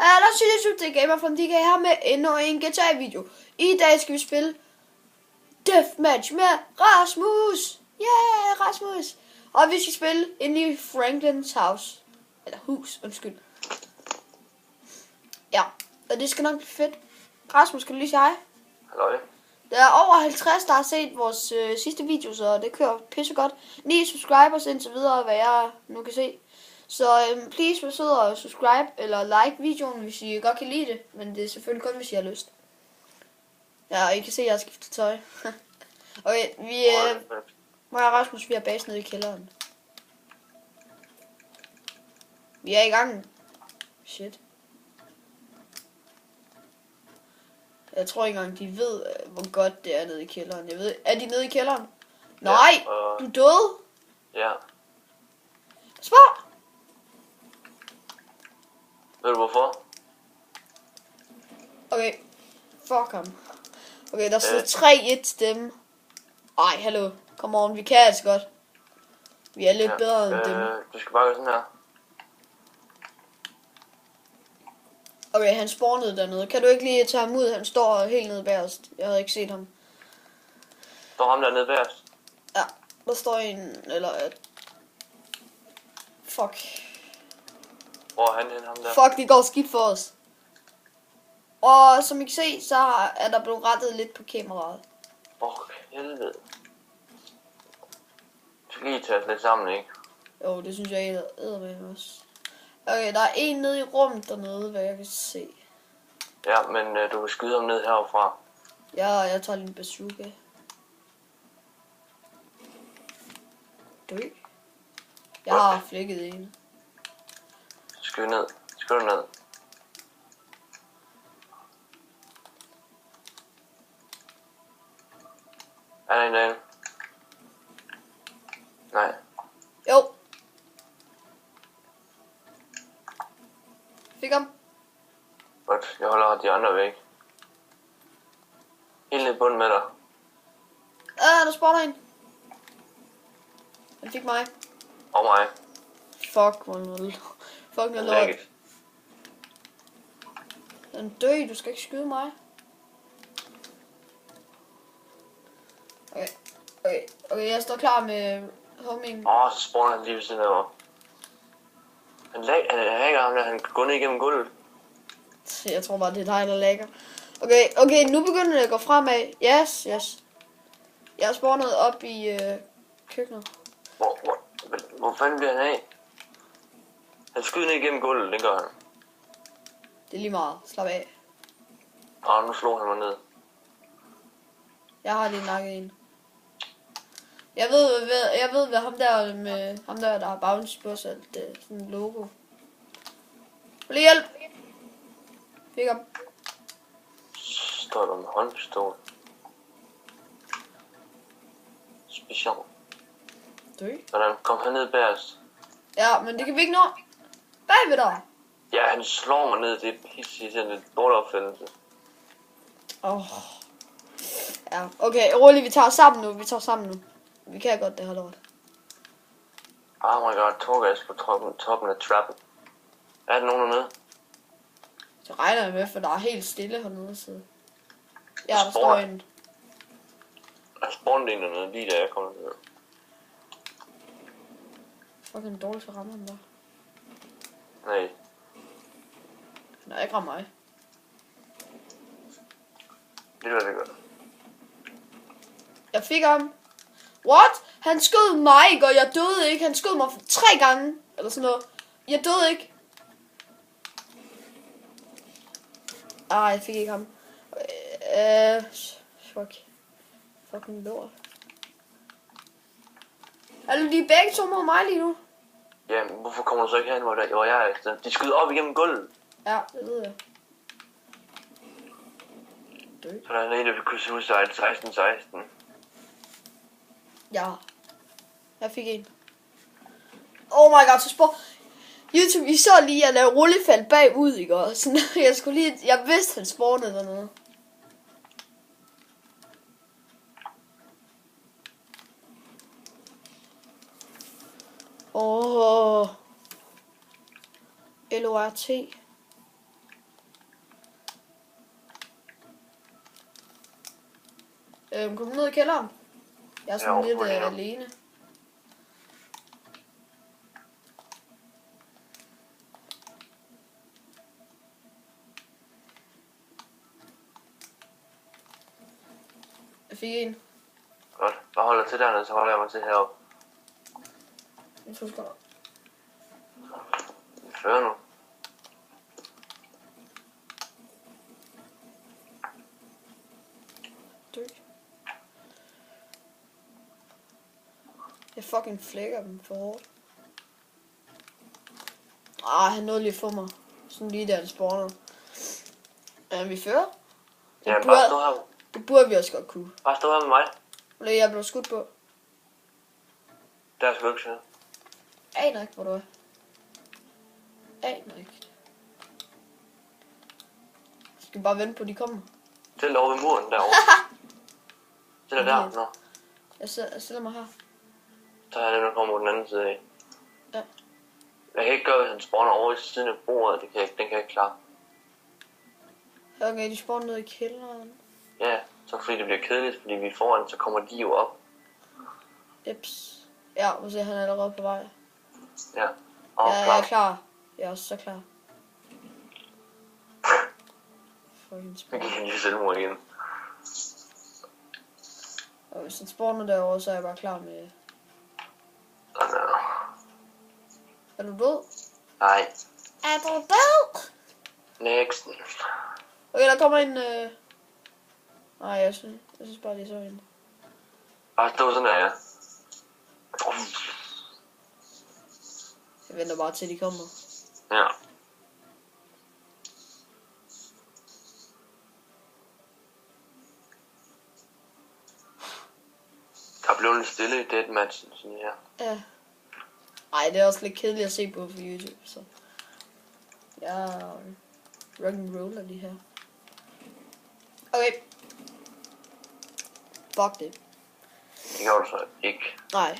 Hallo til YouTube, det er Gamer fra DK her med endnu en GTA-video. I dag skal vi spille Deathmatch med Rasmus. Yeah, Rasmus. Og vi skal spille inde i Franklins house. Eller hus, undskyld. Ja, og det skal nok blive fedt. Rasmus, kan du lige sige hej? Hallo. Der er over 50, der har set vores sidste video, så det kører pissegodt. 9 subscribers indtil videre, hvad jeg nu kan se. Så please vær sød og subscribe eller like videoen, hvis I godt kan lide det. Men det er selvfølgelig kun, hvis I har lyst. Ja, og I kan se, at jeg har skiftet tøj. Okay, vi mig og Rasmus, vi er base nede i kælderen. Vi er i gang. Shit. Jeg tror ikke engang, de ved, hvor godt det er nede i kælderen. Jeg ved, er de nede i kælderen? Nej, du er død. Ja. Spar! Ved du hvorfor? Okay, fuck ham. Okay, der sidder 3-1 til dem. Ej, hallo. Come on, vi kan altså godt. Vi er lidt bedre end dem. Du skal bare gøre sådan her. Okay, han spawnede dernede. Kan du ikke lige tage ham ud? Han står helt nede bagerst. Jeg havde ikke set ham. Står ham dernede bagerst? Ja, der står en, eller... Fuck. Hvor er han ham der? Fuck, det går skidt for os. Og som I kan se, så er der blevet rettet lidt på kameraet. Helvede. Du skal lige tage os lidt sammen, ikke? Jo, det synes jeg æder med også. Okay, der er en nede i rummet dernede, hvad jeg kan se. Ja, men du kan skyde ham ned herfra. Ja, jeg tager lige en bazooka. Dø. Jeg har flækket en. Skyd ned. Skyd ned. Er der en derinde? Nej. Jo. Fik ham. Godt, jeg holder de andre væk. Helt ned i bunden med dig. Der spawner en. Han fik mig. Og mig. Fuck, man. Fuck, noget lort. Den dø, du skal ikke skyde mig. Okay, jeg står klar med homing. Så spawner han lige ved siden af mig. Han lægger ham der, han går ned igennem gulvet. Jeg tror bare, det er dig, der lægger. Okay, nu begynder det at gå fremad. Yes. Jeg er spawnet op i køkkenet. Hvor fanden bliver han af? Han skyder ned igennem gulvet, det gør han. Det er lige meget. Slap af. Nu slår han mig ned. Jeg har lige nakket en. Jeg ved hvad ham der med ham der har bounce på sig, det er sådan en logo. Lige hjælp. Fik ham. Står der med håndpistol. Special. Dø. Hvordan kom han ned bagerst? Ja, men det kan vi ikke nå. Bagved dig. Ja, han slår mig ned. Det er pisse sådan en dårlig opfældelse. Ja, okay, roligt, vi tager sammen nu. Vi kan godt det her lort. Oh my god, tårgas på toppen af trappen. Er der nogen dernede? Så regner jeg med, for der er helt stille hernede. Så... Ja, der står en. Der spawnede en dernede, lige da jeg kom ned. Fucking dårligt for rammer der. Nej. Han har ikke ramt mig. Det var det godt. Jeg fik ham. What? Han skød mig ikke, og jeg døde ikke. Han skød mig 3 gange. Eller sådan noget. Jeg døde ikke. Jeg fik ikke ham. Fuck. Fucking lort. Hallo, de er begge to mod mig lige nu. Jamen, hvorfor kommer du så ikke hen, hvor jeg er efter? De skyder op igennem gulvet. Ja, det ved jeg. Så der er en, der vil kunne suicide 16-16. Ja. Jeg fik en. Oh my god, så YouTube, I så lige, at lave rullefald bagud, ikke også? Jeg vidste, han spawnede dernede. LORT. Kom ned i kælderen. Jeg er sådan Ja, lidt overfor lige nu. alene. Jeg fik en. Godt. Bare hold dig til dernede, så holder jeg mig til heroppe. En 2 sekunder. Vi fører nu. Dø. Jeg fucking flækker dem for hårdt. Han nåede lige at få mig. Sådan lige der, det spawner. Vi fører. Ja, bare stå her. Det burde vi også godt kunne. Bare stå her med mig. Eller jeg blev skudt på. Der er sgu ikke sådan. Aner ikke, hvor du er. Aner ikke. Jeg skal bare vente på, at de kommer. Stil dig over ved muren derovre. Stil dig der. Nå. Jeg stiller mig her. Så er det, der kommer på den anden side af. Ja. Jeg kan ikke gøre, hvis han spawner over i siden af bordet. Den kan jeg ikke klare. Okay, de spawner ned i kælderen. Ja, så fordi det bliver kedeligt, fordi vi er foran, så kommer de jo op. Eps. Ja, må se, han er allerede på vej. Ja. Jeg er klar. Jeg er også så klar. Fucking Nu spawner. gik han lige selvmord igen. Og hvis han spawner derovre, så er jeg bare klar med... Sådan der. Er du død? Nej. Er du død? Next. Okay, der kommer en... Nej, jeg synes bare, det er så en. Bare stå sådan der, ja. Jeg venter bare til de kommer. Ja. Der blev lidt stille i deathmatchen, sådan her. Ja. Ej, det er også lidt kedeligt at se på YouTube, så... Jeg rock'n'roller lige her. Okay. Fuck det. Det gjorde du så ikke. Nej.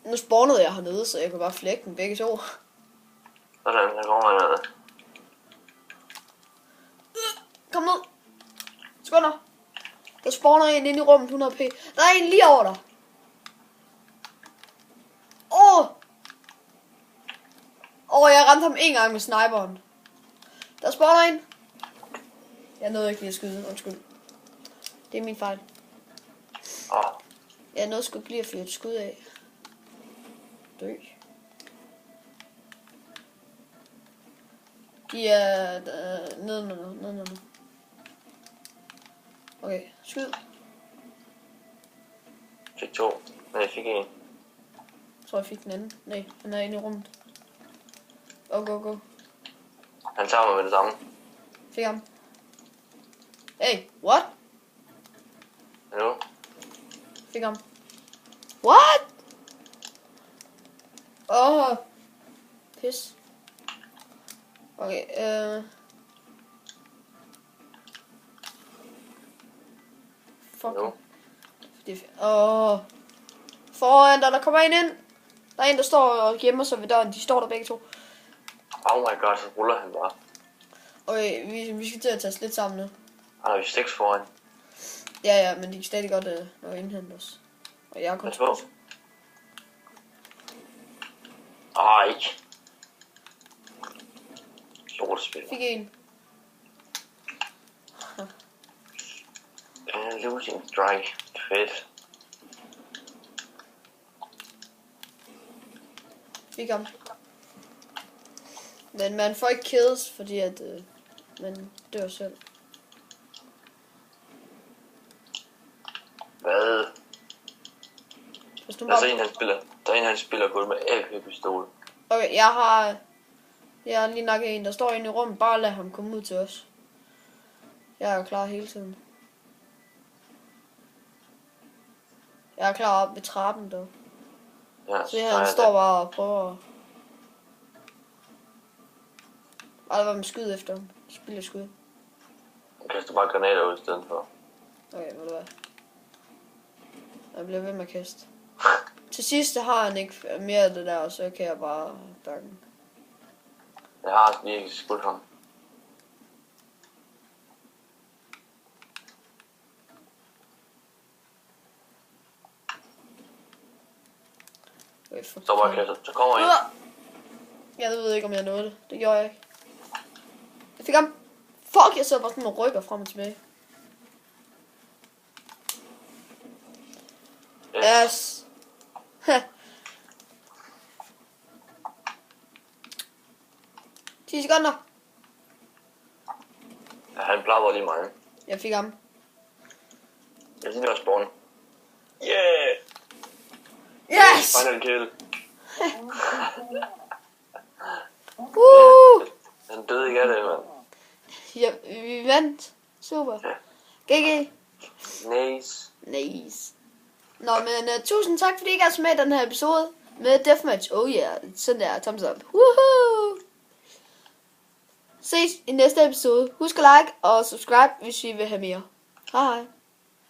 Nu spawnede jeg hernede, så jeg kan bare flække dem begge to. Sådan, så går man ned. Kom ned. Skunder. Der spawner en inde i rummet 100p. Der er en lige over dig. Jeg ramte ham en gang med sniperen. Der spawner en. Jeg nåede ikke lige at skyde, undskyld. Det er min fejl. Jeg nåede sgu ikke lige at fyre et skud af. Dø. De er nede. Okay, skyd. Fik 2. Men jeg fik 1. Jeg tror, jeg fik den anden. Nej, han er inde i rummet. Go. Han tager mig med det samme. Fik ham. Hey, what? Hallo? Fik ham. What? Pis. Okay, fuck. Hallo? Foran der kommer en ind. Der er en, der står og gemmer sig ved døren. De står der begge to. Oh my god, så ruller han bare. Okay, vi skal til at tage lidt sammen nu. Han har vi 6 foran. Ja, men de kan stadig godt nå at indhente os. Og jeg er kun Pas på. Ej. Lortespil. Fik en. Losing strike. Fedt. Fik ham. Men man får ikke kills, fordi at man dør selv. Hvad? Hvis du Der er bare... en, han spiller guld med AK-pistol. Okay, jeg har lige nakket en, der står inde i rummet. Bare lad ham komme ud til os. Jeg er klar hele tiden. Jeg er klar op ved trappen dog. Ja, Så han står bare og prøver at... Bare lad mig skyde efter ham. Spil et skud. Han kaster bare granater ud i stedet for. Okay, ved du hvad? Jeg bliver ved med at kaste. Til sidst har han ikke mere af det der, og så kan jeg bare bakke. Jeg har lige ikke skudt ham. Så bare kasse. Så kommer en. Jeg ved ikke, om jeg nåede det. Det gjorde jeg ikke. Jeg fik ham. Fuck, jeg så bare sådan og rykker frem og tilbage. Yes. 10 sekunder. Ja, han plapper lige mig. Jeg fik ham. Jeg siger også spawn. Yeah! Yes! Final kill. Han døde ikke af det, mand. Ja, vi vandt. Super. GG. Nice. Nå, men tusind tak, fordi I gav os med i den her episode med Deathmatch. Oh yeah, sådan der, thumbs up. Woohoo! Ses i næste episode. Husk at like og subscribe, hvis I vil have mere. Hej hej.